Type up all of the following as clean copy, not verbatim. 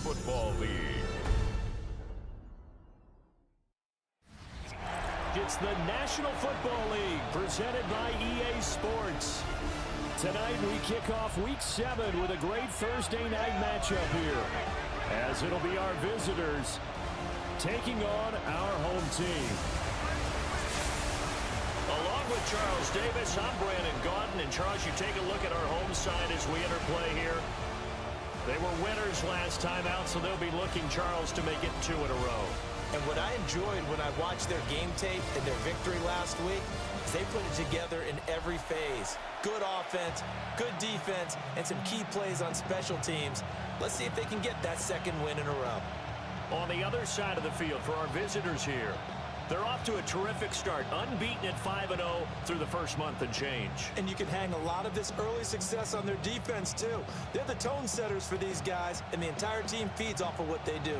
Football League. It's the National Football League presented by EA Sports. Tonight we kick off Week 7 with a great Thursday night matchup here, as it'll be our visitors taking on our home team. Along with Charles Davis, I'm Brandon Gaudin. And Charles, you take a look at our home side as we interplay here. They were winners last time out, so they'll be looking, Charles, to make it 2 in a row. And what I enjoyed when I watched their game tape and their victory last week is they put it together in every phase. Good offense, good defense, and some key plays on special teams. Let's see if they can get that second win in a row. On the other side of the field for our visitors here, they're off to a terrific start, unbeaten at 5-0 through the first month and change. And you can hang a lot of this early success on their defense, too. They're the tone setters for these guys, and the entire team feeds off of what they do.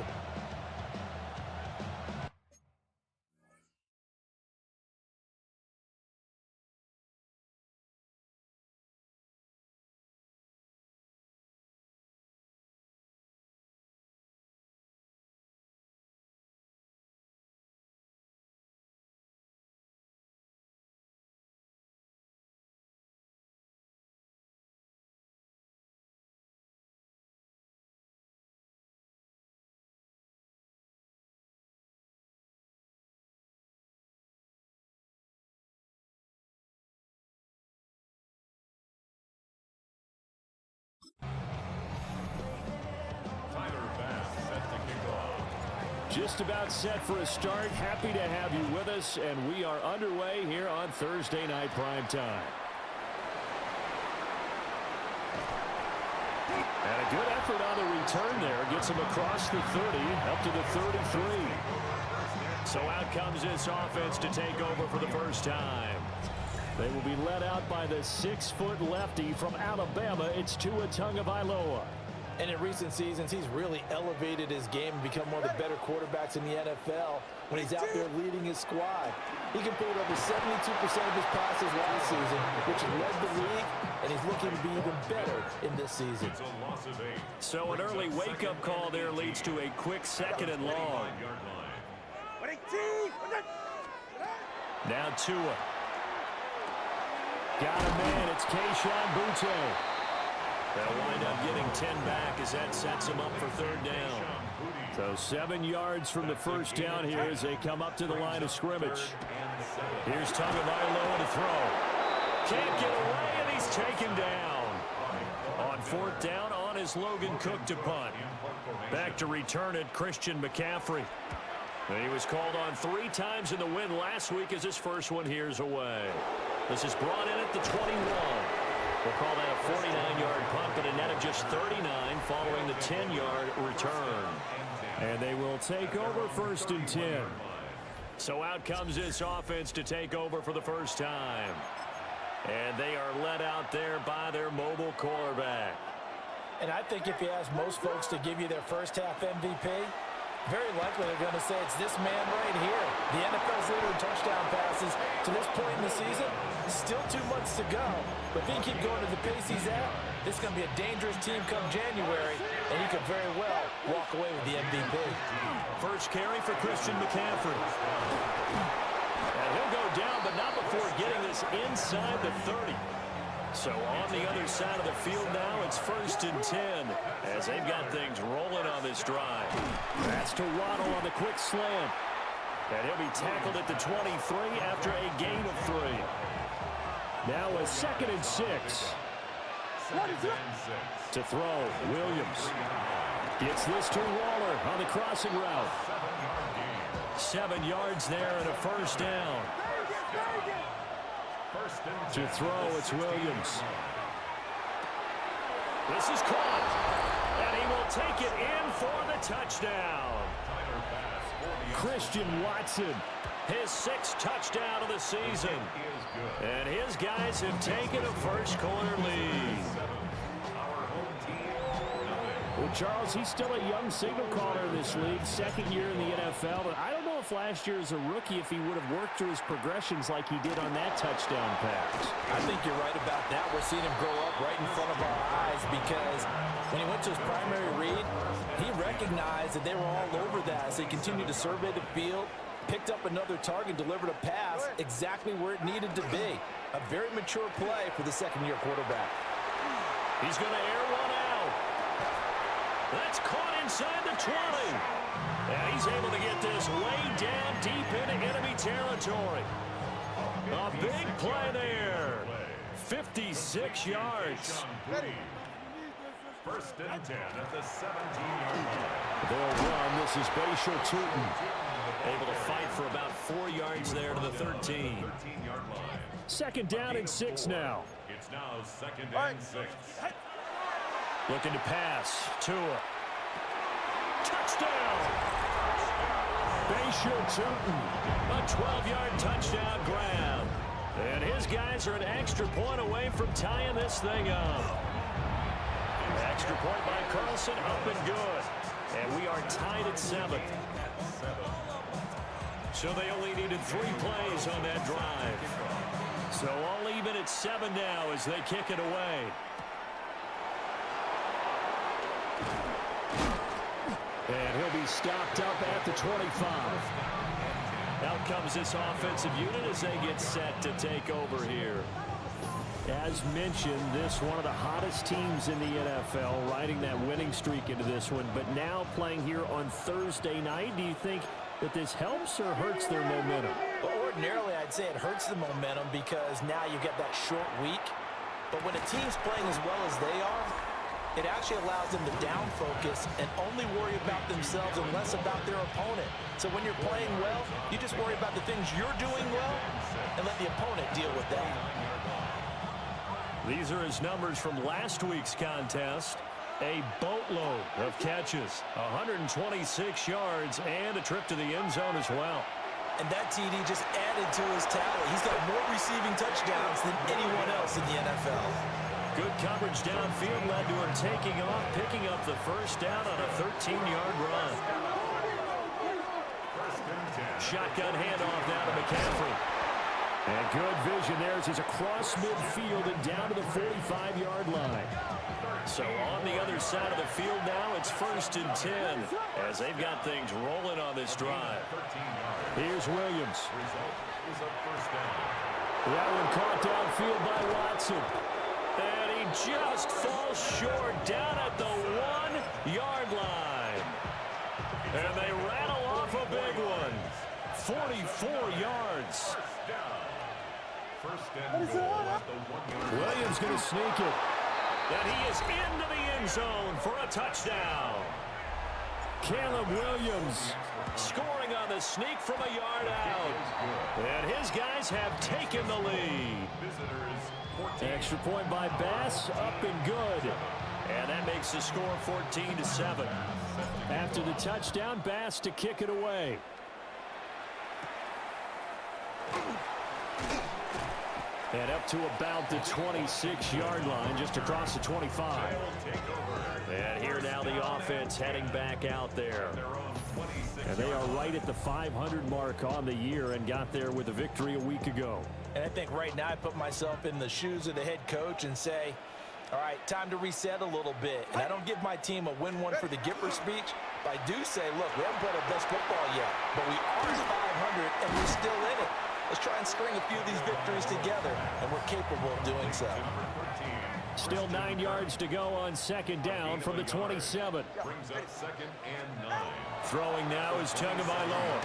Just about set for a start. Happy to have you with us, and we are underway here on Thursday Night Prime Time. And a good effort on the return there. Gets him across the 30, up to the 33. So out comes this offense to take over for the first time. They will be led out by the 6-foot lefty from Alabama. It's Tua Tagovailoa. And in recent seasons, he's really elevated his game and become one of the better quarterbacks in the NFL when he's out there leading his squad. He completed over 72% of his passes last season, which led the league, and he's looking to be even better in this season. So an early wake-up call there leads to a quick 2nd and long. Now Tua. Got a man. It's Kayshon Boutte. They'll wind up getting 10 back as that sets him up for 3rd down. So 7 yards from the first down here as they come up to the line of scrimmage. Here's Tagovailoa to throw. Can't get away, and he's taken down. On 4th down, on is Logan Cook to punt. Back to return it, Christian McCaffrey. He was called on 3 times in the win last week as his first one here's away. This is brought in at the 21. We'll call that a 49-yard punt, but a net of just 39 following the 10-yard return. And they will take over 1st and 10. So out comes this offense to take over for the first time. And they are led out there by their mobile quarterback. And I think if you ask most folks to give you their first half MVP, very likely they're going to say it's this man right here. The NFL's leader in touchdown passes to this point in the season. Still 2 months to go. But if he can keep going to the pace he's at, this is going to be a dangerous team come January, and he could very well walk away with the MVP. First carry for Christian McCaffrey. And he'll go down, but not before getting this inside the 30. So on the other side of the field now, it's 1st and 10 as they've got things rolling on this drive. That's to Waddle on the quick slant. And he'll be tackled at the 23 after a gain of 3. Now a 2nd and 6. To throw, Williams. Gets this to Waller on the crossing route. 7 yards there and a 1st down. To throw, it's Williams. This is caught. And he will take it in for the touchdown. Christian Watson. His 6th touchdown of the season. And his guys have taken a first-quarter lead. Well, Charles, he's still a young signal caller in this league, 2nd year in the NFL. But I don't know if last year as a rookie, if he would have worked through his progressions like he did on that touchdown pass. I think you're right about that. We're seeing him grow up right in front of our eyes because when he went to his primary read, he recognized recognized that they were all over that as they continued to survey the field, picked up another target, delivered a pass exactly where it needed to be. A very mature play for the second-year quarterback. He's going to air one out. That's caught inside the 20. And he's able to get this way down deep into enemy territory. A big play there. 56 yards. First and 10 at the 17-yard line. They'll run. This is Bashir Tootin. Able to fight for about 4 yards there to the 13. 13-yard line. Second down and 6 now. It's now second and 6. Looking to pass. Tua. Touchdown! Bashir Tootin. A 12-yard touchdown grab. And his guys are an extra point away from tying this thing up. Extra point by Carlson, up and good. And we are tied at 7. So they only needed 3 plays on that drive. So all even at 7 now as they kick it away. And he'll be stopped up at the 25. Out comes this offensive unit as they get set to take over here. As mentioned, this one of the hottest teams in the NFL, riding that winning streak into this one, but now playing here on Thursday night. Do you think that this helps or hurts their momentum? Well, ordinarily, I'd say it hurts the momentum because now you get that short week. But when a team's playing as well as they are, it actually allows them to down focus and only worry about themselves and less about their opponent. So when you're playing well, you just worry about the things you're doing well and let the opponent deal with that. These are his numbers from last week's contest. A boatload of catches, 126 yards, and a trip to the end zone as well. And that TD just added to his tally. He's got more receiving touchdowns than anyone else in the NFL. Good coverage downfield led to him taking off, picking up the first down on a 13-yard run. Shotgun handoff now to McCaffrey. And good vision there as he's across midfield and down to the 45-yard line. So on the other side of the field now, it's first and 10 as they've got things rolling on this drive. Here's Williams. That one caught downfield by Watson. And he just falls short down at the 1-yard line. And they rattle off a big one. 44 yards. Williams going to sneak it. And he is into the end zone for a touchdown. Caleb Williams scoring on the sneak from a yard out. And his guys have taken the lead. Extra point by Bass, up and good. And that makes the score 14-7. After the touchdown, Bass to kick it away. And up to about the 26-yard line, just across the 25. And here now the offense heading back out there. And they are right at the 500 mark on the year and got there with a victory a week ago. And I think right now I put myself in the shoes of the head coach and say, all right, time to reset a little bit. And I don't give my team a win one for the Gipper speech, but I do say, look, we haven't played our best football yet, but we are 500 and we're still in it. Let's try and string a few of these victories together, and we're capable of doing so. Still 9 yards to go on second down from the 27. Brings up second and 9. Throwing now is Tagovailoa.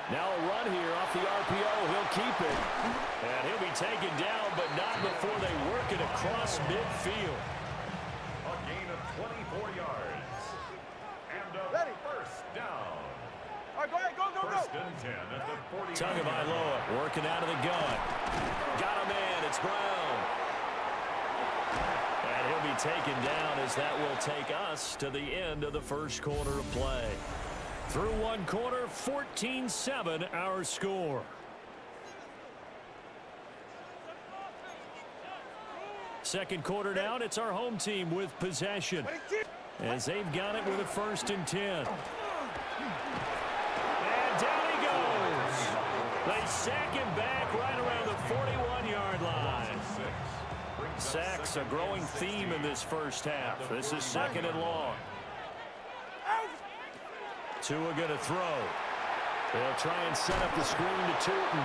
Now a run here off the RPO. He'll keep it. And he'll be taken down, but not before they work it across midfield. A gain of 24 yards. And a first down. All right, go ahead, go. First and 10 at the 40. Tagovailoa working out of the gun. Got a man, it's Brown. And he'll be taken down as that will take us to the end of the first quarter of play. Through one quarter, 14-7 our score. Second quarter down, it's our home team with possession as they've got it with a first and 10. And down he goes. They sack him back right around the 41-yard line. Sacks, a growing theme in this first half. This is 2nd and long. Tua going to throw. They'll try and set up the screen to Tootin.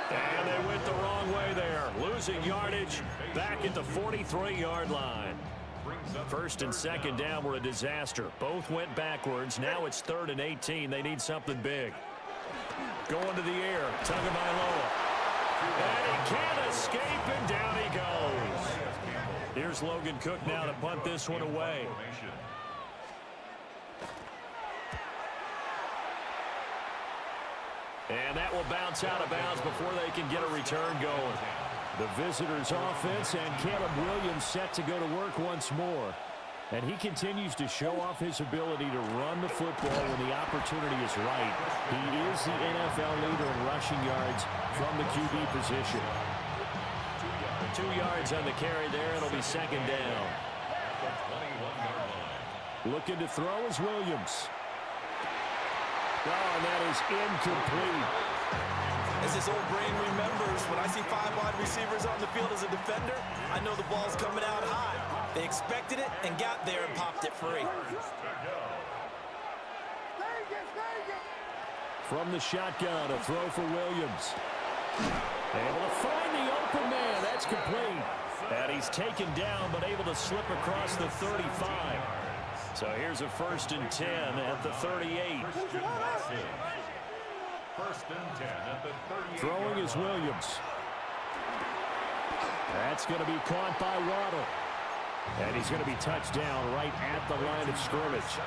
And they went the wrong way there. Losing yardage back at the 43-yard line. 1st and 2nd down were a disaster. Both went backwards. Now it's 3rd and 18. They need something big. Going to the air. Tagovailoa. And he can't escape, and down he goes. Here's Logan Cook now to punt this one away. And that will bounce out of bounds before they can get a return going. The visitors' offense and Caleb Williams set to go to work once more. And he continues to show off his ability to run the football when the opportunity is right. He is the NFL leader in rushing yards from the QB position. 2 yards on the carry there. It'll be 2nd down. Looking to throw is Williams. Oh, and that is incomplete. As his old brain remembers, when I see 5 wide receivers on the field as a defender, I know the ball's coming out high. They expected it and got there and popped it free. From the shotgun, a throw for Williams. Able to find the open man. That's complete. And he's taken down, but able to slip across the 35. So here's a 1st and 10 at the 38. 1st and 10 at the 38. Throwing is Williams. That's going to be caught by Waddle. And he's going to be touched down right at the line of scrimmage.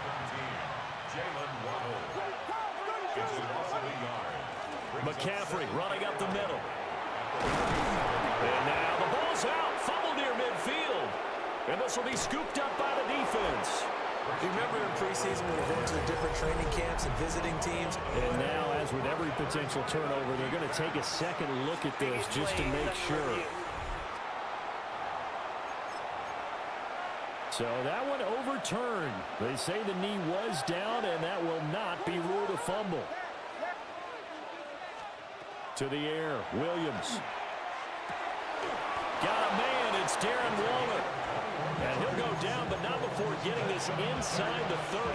McCaffrey running up the middle. And now the ball's out. Fumble near midfield. And this will be scooped up by the defense. You remember in preseason when we went to the different training camps and visiting teams? And now, as with every potential turnover, they're going to take a second look at this just to make sure. So that one overturned. They say the knee was down, and that will not be ruled a fumble. To the air, Williams. Got a man, it's Darren Waller. And he'll go down, but not before getting this inside the 30.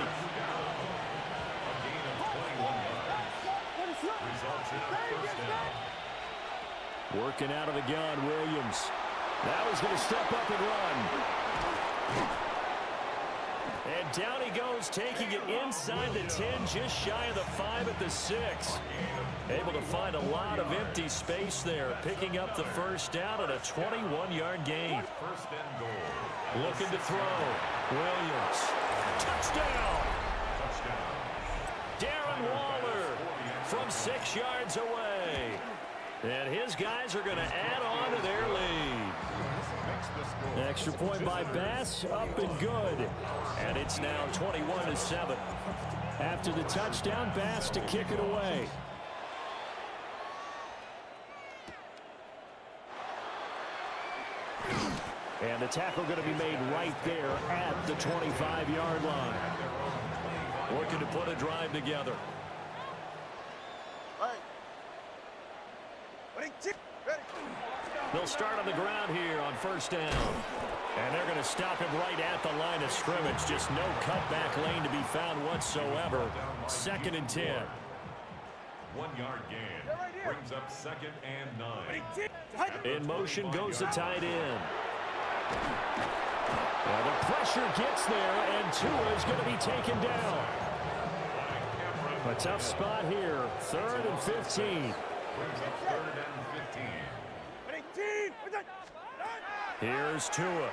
Working out of the gun, Williams. Now he's going to step up and run. And down he goes, taking it inside the 10, just shy of the 5 at the 6. Able to find a lot of empty space there, picking up the 1st down at a 21-yard gain. Looking to throw. Williams. Touchdown! Darren Waller from 6 yards away. And his guys are going to add on to their lead. Extra point by Bass, up and good. And it's now 21-7. After the touchdown, Bass to kick it away. And the tackle going to be made right there at the 25-yard line. Working to put a drive together. They'll start on the ground here on 1st down. And they're going to stop him right at the line of scrimmage. Just no cutback lane to be found whatsoever. 2nd and 10. 1-yard gain. Brings up 2nd and 9. In motion goes the tight end. Well, the pressure gets there, and Tua is going to be taken down. A tough spot here. 3rd and 15. Brings up 3rd and 15. Here's Tua.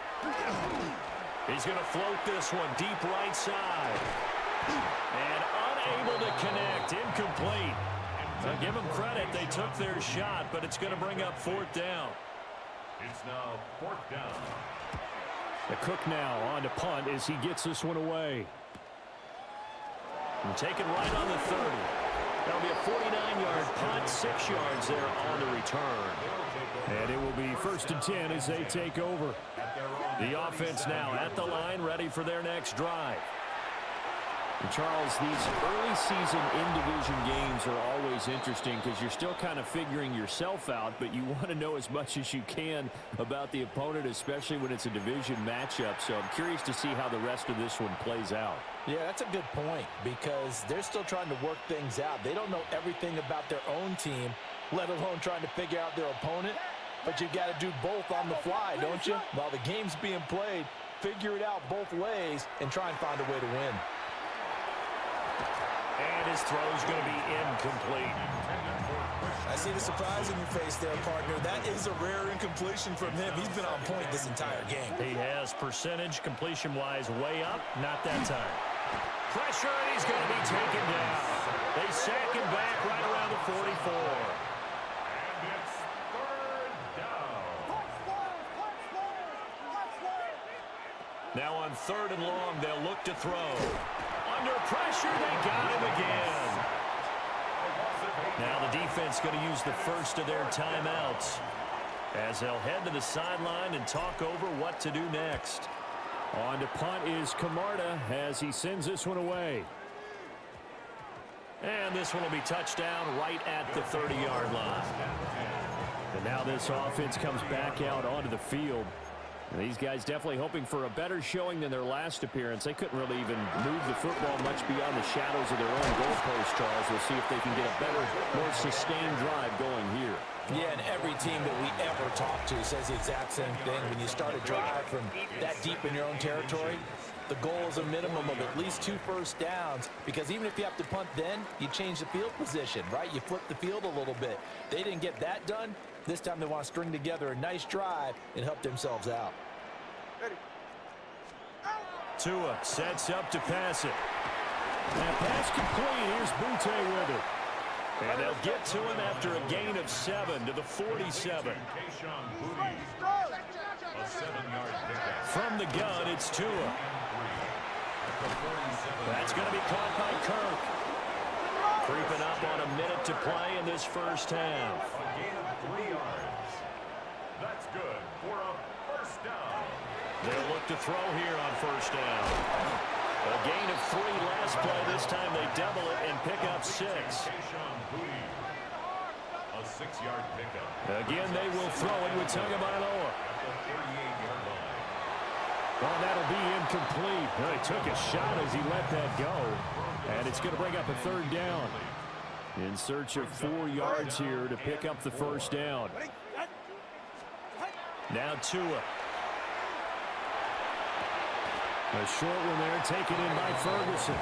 He's going to float this one deep right side. And unable to connect. Incomplete. Now give them credit. They took their shot, but it's going to bring up 4th down. It's now 4th down. The Cook now on to punt as he gets this one away. And taken right on the 30. That'll be a 49-yard punt, 6 yards there on the return. And it will be 1st and 10 as they take over. The offense now at the line, ready for their next drive. And Charles, these early season in-division games are always interesting because you're still kind of figuring yourself out, but you want to know as much as you can about the opponent, especially when it's a division matchup. So I'm curious to see how the rest of this one plays out. Yeah, that's a good point because they're still trying to work things out. They don't know everything about their own team, let alone trying to figure out their opponent. But you got to do both on the fly, don't you? While the game's being played, figure it out both ways and try and find a way to win. And his throw is going to be incomplete. I see the surprise in your face there, partner. That is a rare incompletion from him. He's been on point this entire game. He has percentage completion-wise way up. Not that time. Pressure, and he's going to be taken down. They sack him back right around the 44. And it's third down. Now on 3rd and long, they'll look to throw. Under pressure, they got him again. Now the defense going to use the first of their timeouts as they'll head to the sideline and talk over what to do next. On to punt is Camarda as he sends this one away. And this one will be touchdown right at the 30-yard line. And now this offense comes back out onto the field. And these guys definitely hoping for a better showing than their last appearance. They couldn't really even move the football much beyond the shadows of their own goalpost, Charles. We'll see if they can get a better, more sustained drive going here. Yeah, and every team that we ever talk to says the exact same thing. When you start a drive from that deep in your own territory, the goal is a minimum of at least 2 first downs, because even if you have to punt then, you change the field position, right? You flip the field a little bit. They didn't get that done. This time they want to string together a nice drive and help themselves out. Tua sets up to pass it. That pass complete. Here's Butte with it. And they'll get to him after a gain of 7 to the 47. From the gun, it's Tua. That's going to be caught by Kirk. Creeping up on a minute to play in this first half. A gain of 3 yards. That's good for a first down. They'll look to throw here on first down. A gain of 3 last play. This time they double it and pick up 6. A 6-yard pickup. Again, they will throw it with Tagovailoa. At the 38-yard line. Well, that'll be incomplete. Well, he took a shot as he let that go. And it's going to bring up a 3rd down. In search of 4 yards here to pick up the first down. Now Tua. A short one there taken in by Ferguson.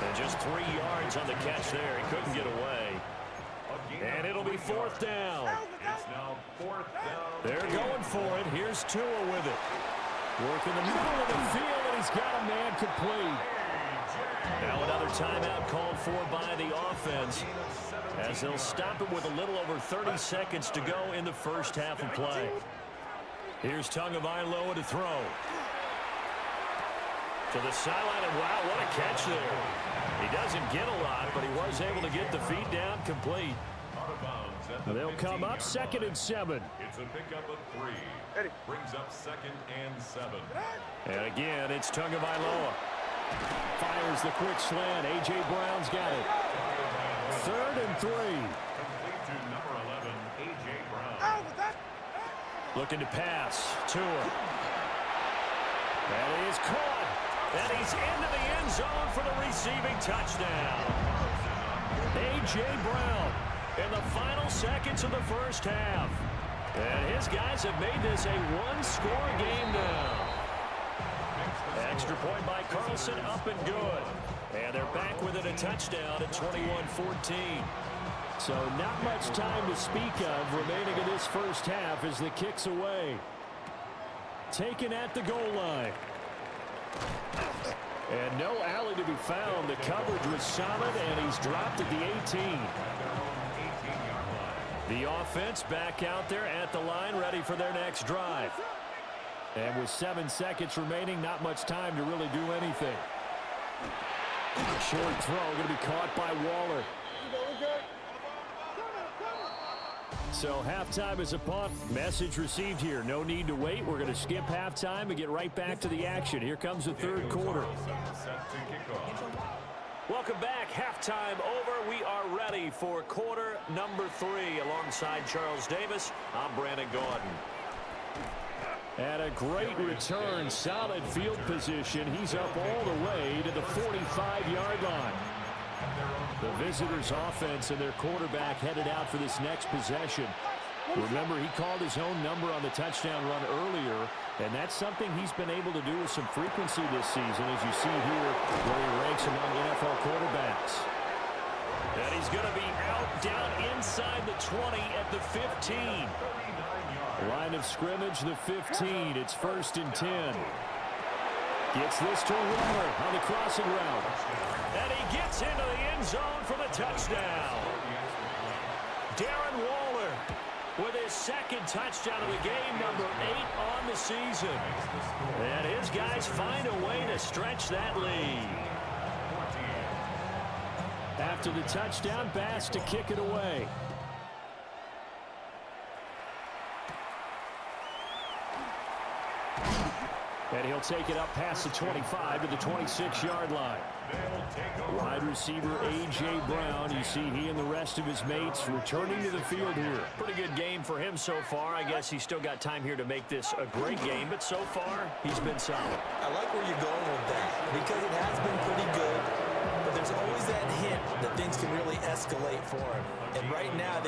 And just 3 yards on the catch there. He couldn't get away. And it'll be 4th down. It's now 4th down. They're going for it. Here's Tua with it. Working the middle of the field, and he's got a man complete. Now another timeout called for by the offense as they'll stop it with a little over 30 seconds to go in the first half of play. Here's Tagovailoa to throw. To the sideline, and wow, what a catch there. He doesn't get a lot, but he was able to get the feet down complete. Out of bounds at the They'll come up 15-yard 2nd and 7. It's a pickup of 3. Brings up 2nd and 7. And again, it's Tagovailoa. Fires the quick slant. A.J. Brown's got it. 3rd and 3. Complete to number 11, A.J. Brown. Looking to pass. Tua. That is caught. And he's into the end zone for the receiving touchdown. A.J. Brown in the final seconds of the first half. And his guys have made this a 1-score game now. Extra point by Carlson, up and good. And they're back within a touchdown at 21-14. So not much time to speak of remaining in this first half as the kick's away. Taken at the goal line. And no alley to be found. The coverage was solid, and he's dropped at the 18. The offense back out there at the line, ready for their next drive. And with 7 seconds remaining, not much time to really do anything. Short throw going to be caught by Waller. So halftime is upon. Message received here. No need to wait. We're going to skip halftime and get right back to the action. Here comes the 3rd quarter. Set to kick off. Welcome back. Halftime over. We are ready for quarter number 3. Alongside Charles Davis, I'm Brandon Gordon. And a great return, solid field position. He's up all the way to the 45-yard line. The visitors' offense and their quarterback headed out for this next possession. Remember, he called his own number on the touchdown run earlier, and that's something he's been able to do with some frequency this season, as you see here, where he ranks among NFL quarterbacks. And he's going to be out down inside the 20 at the 15. Line of scrimmage, the 15. It's 1st and 10. Gets this to Waller on the crossing route. And he gets into the end zone for the touchdown. Darren Waller with his second touchdown of the game, number 8 on the season. And his guys find a way to stretch that lead. After the touchdown, Bass to kick it away. And he'll take it up past the 25 to the 26-yard line. Wide receiver A.J. Brown, you see he and the rest of his mates returning to the field here. Pretty good game for him so far. I guess he's still got time here to make this a great game, but so far, he's been solid. I like where you're going with that because it has been pretty good, but there's always that hint that things can really escalate for him. And right now,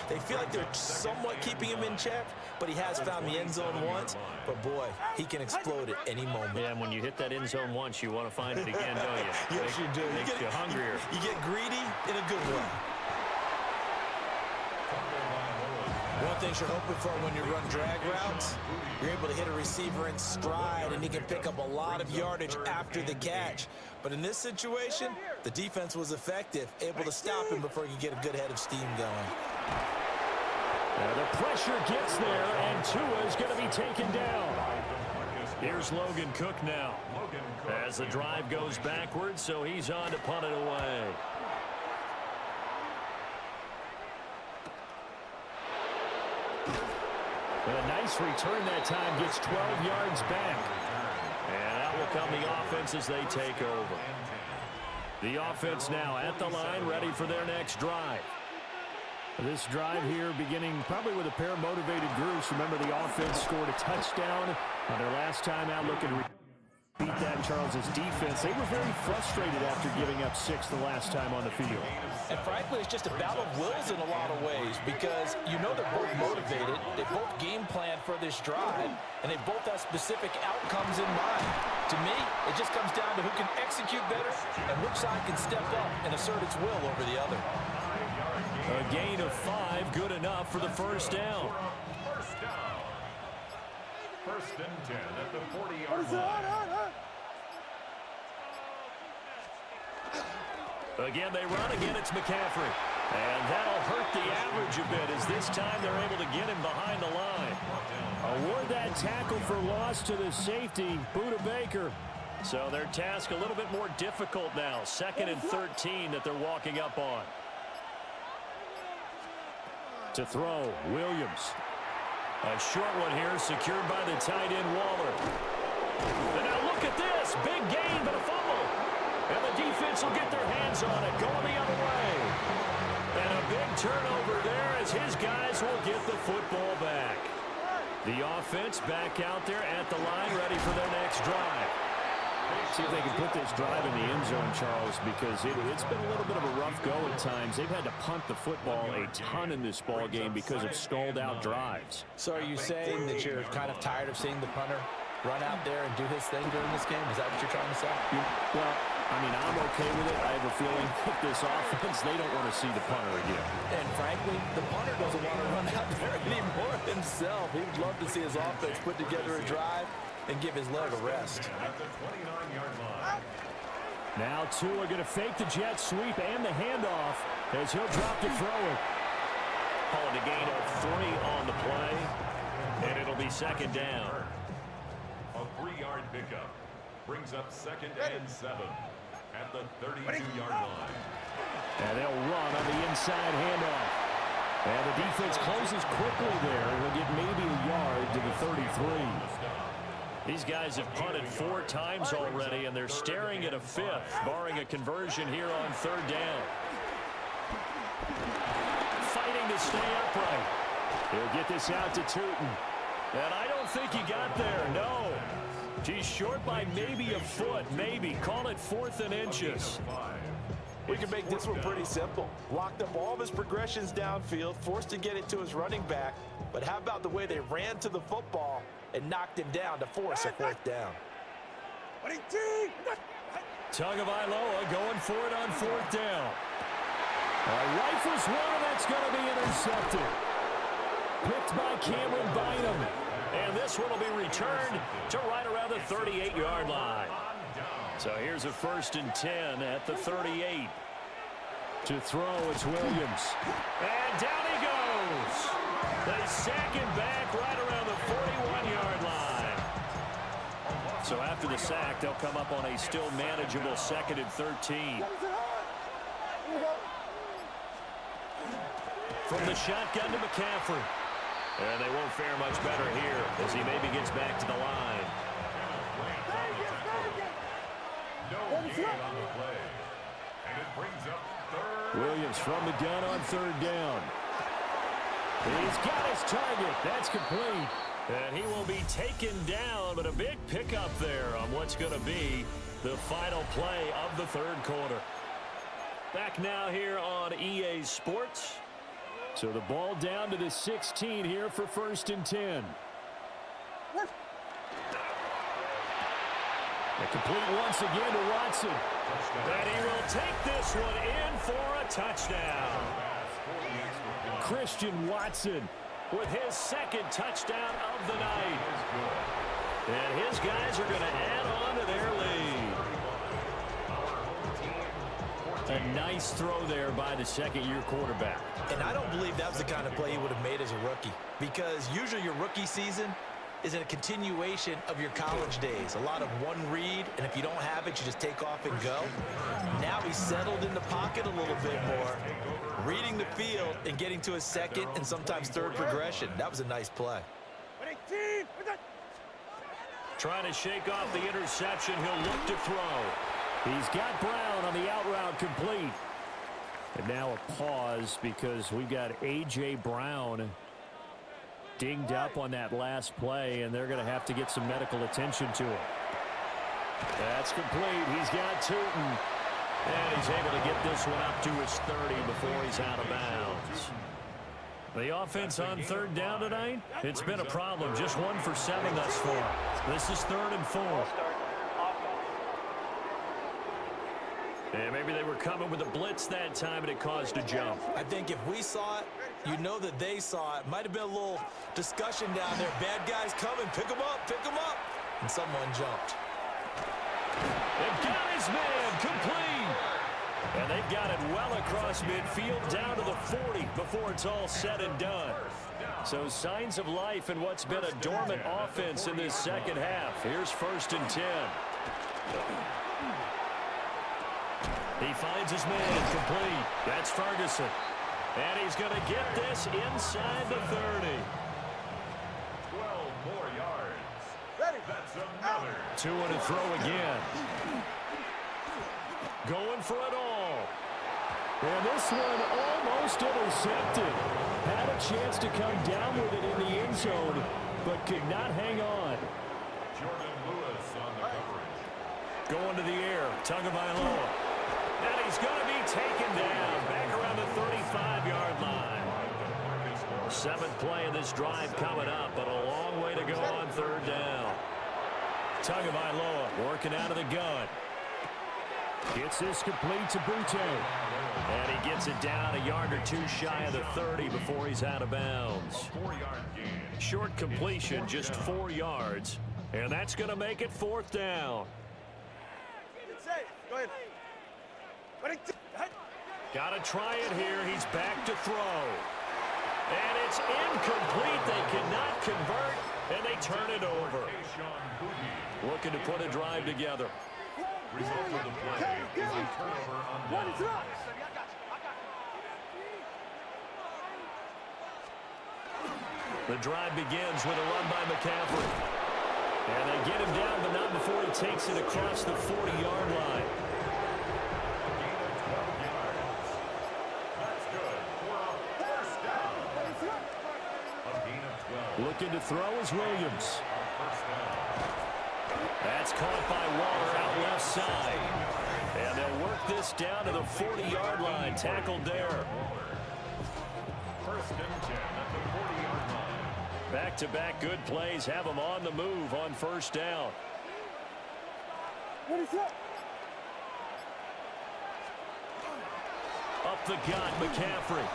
they feel like they're somewhat keeping him in check, but he has found the end zone once. But, boy, he can explode at any moment. Yeah, and when you hit that end zone once, you want to find it again, don't you? Yes, you do. Makes you hungrier. You get greedy in a good way. One thing you're hoping for when you run drag routes, you're able to hit a receiver in stride, and he can pick up a lot of yardage after the catch. But in this situation, the defense was effective, able to stop him before he could get a good head of steam going. The pressure gets there, and Tua is going to be taken down. Here's Logan Cook now. As the drive goes backwards, so he's on to punt it away. A nice return that time, gets 12 yards back. And out will come the offense as they take over. The offense now at the line, ready for their next drive. This drive here beginning probably with a pair of motivated groups. Remember, the offense scored a touchdown on their last time out, looking to beat that Charles's defense. They were very frustrated after giving up 6 the last time on the field. And frankly, it's just a battle of wills in a lot of ways because you know they're both motivated, they both game plan for this drive, and they both have specific outcomes in mind. To me, it just comes down to who can execute better and which side can step up and assert its will over the other. A gain of 5, good enough for the first down. First and 10 at the 40-yard line. Again, they run. Again, it's McCaffrey. And that'll hurt the average a bit as this time they're able to get him behind the line. Award that tackle for loss to the safety, Buda Baker. So their task a little bit more difficult now. 2nd and 13 that they're walking up on. To throw, Williams. A short one here, secured by the tight end Waller. And now look at this. Big gain, but a fumble. And the defense will get their hands on it, going the other way. And a big turnover there as his guys will get the football back. The offense back out there at the line, ready for their next drive. See if they can put this drive in the end zone, Charles, because it's been a little bit of a rough go at times. They've had to punt the football a ton in this ball game because of stalled-out drives. So are you saying that you're kind of tired of seeing the punter run out there and do his thing during this game? Is that what you're trying to say? Well, I mean, I'm okay with it. I have a feeling with this offense, they don't want to see the punter again. And frankly, the punter doesn't want to run out there anymore himself. He'd love to see his offense put together a drive and give his leg a rest. At the 29-yard line. Now Tua going to fake the jet sweep and the handoff as he'll drop to throw it. Calling a gain of 3 on the play. And it'll be 2nd down. A 3-yard pickup brings up 2nd and 7 at the 32-yard line. And they'll run on the inside handoff. And the defense closes quickly there. He'll get maybe a yard to the 33. These guys have punted 4 times already, and they're staring at a 5th, barring a conversion here on 3rd down. Fighting to stay upright. He'll get this out to Tootin. And I don't think he got there, no. He's short by maybe a foot, maybe. Call it 4th and inches. We can make this one pretty simple. Locked up all of his progressions downfield, forced to get it to his running back. But how about the way they ran to the football and knocked him down to force a 4th down? Tagovailoa going for it on 4th down. Rifles one, and that's going to be intercepted. Picked by Cameron Bynum. And this one will be returned to right around the 38-yard line. So here's a 1st and 10 at the 38. To throw, it's Williams. And down he goes. They sack him back right around the 41-yard line. So after the sack, they'll come up on a still manageable 2nd and 13. From the shotgun to McCaffrey. And they won't fare much better here as he maybe gets back to the line. No gain on the play. And it brings up 3rd. Williams from the gun on 3rd down. He's got his target. That's complete. And he will be taken down, but a big pickup there on what's going to be the final play of the 3rd quarter. Back now here on EA Sports. So the ball down to the 16 here for 1st and 10. A complete once again to Watson. And he will take this one in for a touchdown. Christian Watson with his 2nd touchdown of the night. And his guys are going to add on to their lead. A nice throw there by the 2nd-year quarterback. And I don't believe that was the kind of play he would have made as a rookie, because usually your rookie season is a continuation of your college days. A lot of one read, and if you don't have it, you just take off and go. Now he's settled in the pocket a little bit more, reading the field and getting to his 2nd and sometimes 3rd progression. That was a nice play. Trying to shake off the interception. He'll look to throw. He's got Brown on the out route complete. And now a pause because we've got A.J. Brown dinged up on that last play, and they're going to have to get some medical attention to him. That's complete. He's got Tootin. And he's able to get this one up to his 30 before he's out of bounds. The offense on 3rd down tonight, it's been a problem. Just 1 for 7 thus far. This is 3rd and 4. And maybe they were coming with a blitz that time, and it caused a jump. I think if we saw it, you know that they saw it. Might have been a little discussion down there. Bad guys coming. Pick them up. Pick them up. And someone jumped. They've got his man complete. And they've got it well across midfield down to the 40 before it's all said and done. So signs of life in what's been a dormant offense in this 2nd half. Here's 1st and 10. He finds his man complete. That's Ferguson. And he's going to get this inside the 30. 12 more yards. That's another. 2 and a throw again. Going for it all. And this one almost intercepted. Had a chance to come down with it in the end zone, but could not hang on. Jordan Lewis on the coverage. Going to the air. Tagovailoa. And he's going to be taken down back around the 35-yard line. 7th play of this drive coming up, but a long way to go on 3rd down. Tagovailoa working out of the gun. Gets this complete to Butte. And he gets it down a yard or 2 shy of the 30 before he's out of bounds. 4-yard gain. Short completion, just 4 yards. And that's going to make it 4th down. Go ahead. Got to try it here. He's back to throw. And it's incomplete. They cannot convert, and they turn it over. Looking to put a drive together. Result of the play is a turnover on downs. The drive begins with a run by McCaffrey. And they get him down, but not before he takes it across the 40-yard line. Looking to throw is Williams. That's caught by Waller out left side. And they'll work this down to the 40-yard line. Tackled there. First and 10 at the 40-yard line. Back-to-back good plays have them on the move on first down. Up the gut, McCaffrey.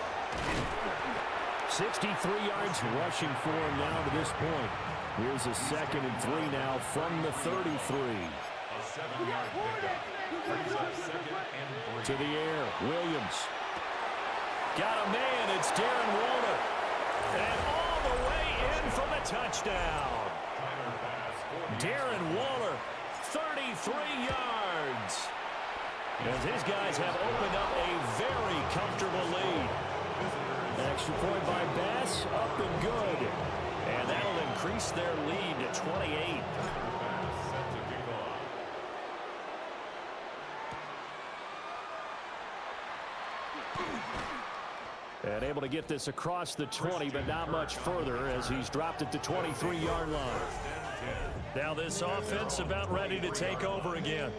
63 yards rushing for him now to this point. Here's a 2nd and 3 now from the 33. A 7-yard pickup. Brings up 2nd and 3. To the air, Williams. Got a man, it's Darren Waller. And all the way in for the touchdown. Darren Waller, 33 yards. As his guys have opened up a very comfortable lead. Extra point by Bass, up and good. And that'll increase their lead to 28. And able to get this across the 20, but not much further as he's dropped at the 23-yard line. Now this offense about ready to take over again.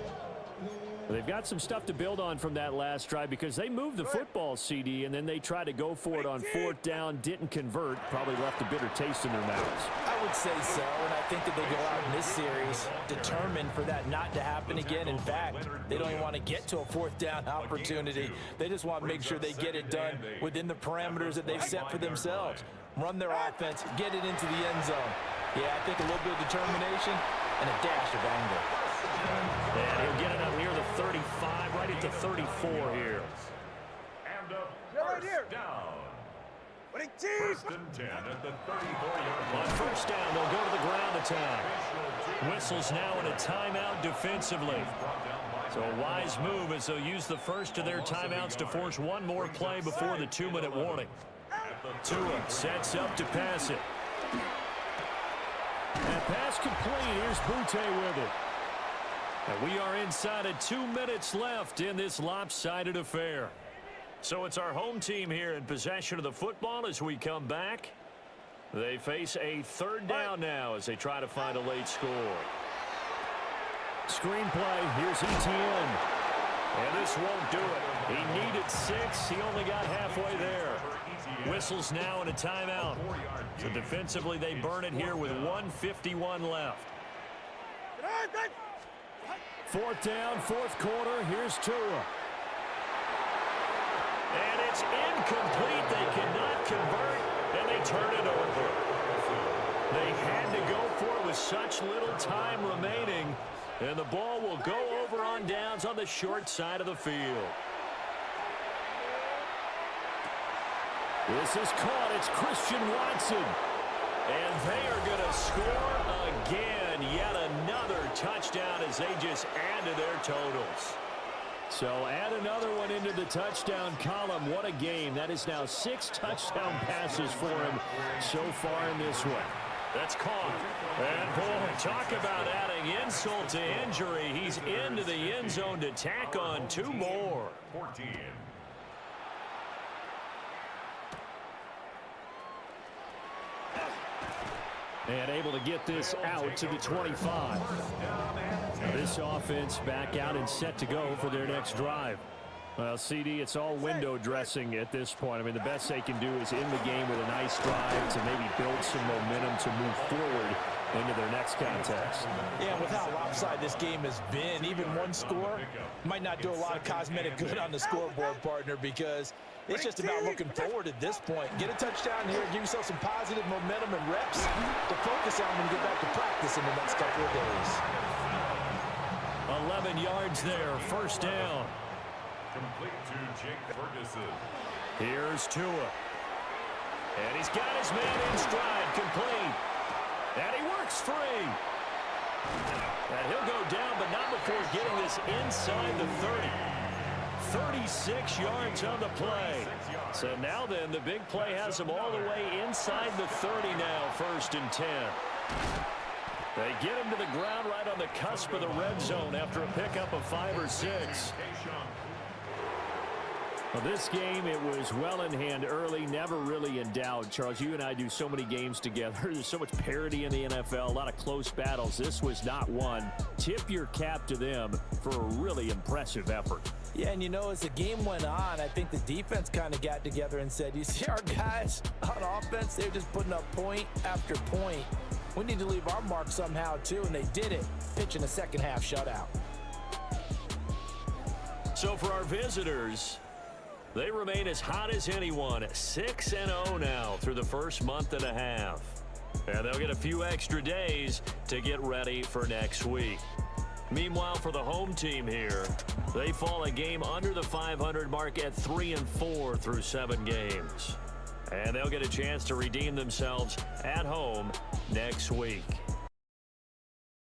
They've got some stuff to build on from that last drive because they moved the football, CD, and then they tried to go for it on 4th down, didn't convert, probably left a bitter taste in their mouths. I would say so, and I think that they go out in this series determined for that not to happen again. In fact, they don't even want to get to a 4th down opportunity. They just want to make sure they get it done within the parameters that they've set for themselves. Run their offense, get it into the end zone. Yeah, I think a little bit of determination and a dash of anger. And he'll get it up near the 35, right at the 34 here. And a first down. First and 10 at the 34-yard line. On first down, they'll go to the ground attack. Whistles now in a timeout defensively. So a wise move as they'll use the first of their timeouts to force one more play before the 2-minute warning. Tua sets up to pass it. And pass complete. Here's Butte with it. And we are inside of 2 minutes left in this lopsided affair. So it's our home team here in possession of the football as we come back. They face a 3rd down now as they try to find a late score. Screenplay. Here's Etienne. And this won't do it. He needed 6. He only got halfway there. Whistles now in a timeout. So defensively they burn it here with 1:51 left. 4th down, 4th quarter. Here's Tua. And it's incomplete. They cannot convert, and they turn it over. They had to go for it with such little time remaining, and the ball will go over on downs on the short side of the field. This is caught. It's Christian Watson. And they are going to score again. Yet another touchdown as they just add to their totals. So add another one into the touchdown column. What a game. That is now 6 touchdown passes for him so far in this one. That's caught. And boy, talk about adding insult to injury. He's into the end zone to tack on 2 more. 14. And able to get this out to the 25. Now this offense back out and set to go for their next drive. Well, CD, it's all window dressing at this point. I mean, the best they can do is in the game with a nice drive to maybe build some momentum to move forward into their next contest. Yeah, with how lopsided this game has been, even one score might not do a lot of cosmetic good on the scoreboard, partner, because it's just about looking forward at this point. Get a touchdown here, give yourself some positive momentum and reps to focus on when you get back to practice in the next couple of days. 11 yards there, first down. Complete to Jake Ferguson. Here's Tua. And he's got his man in stride, complete. And he works free. And he'll go down, but not before getting this inside the 30. 36 yards on the play. So now then, the big play has him all the way inside the 30 now, 1st and 10. They get him to the ground right on the cusp of the red zone after a pickup of 5 or 6. Well, this game, it was well in hand early, never really in doubt. Charles, you and I do so many games together. There's so much parity in the NFL, a lot of close battles. This was not one. Tip your cap to them for a really impressive effort. Yeah, and you know, as the game went on, I think the defense kind of got together and said, you see our guys on offense, they're just putting up point after point. We need to leave our mark somehow, too, and they did it, pitching a second-half shutout. So for our visitors, they remain as hot as anyone, 6-0 now through the first month and a half. And they'll get a few extra days to get ready for next week. Meanwhile, for the home team here, they fall a game under the 500 mark at 3-4 through 7 games. And they'll get a chance to redeem themselves at home next week.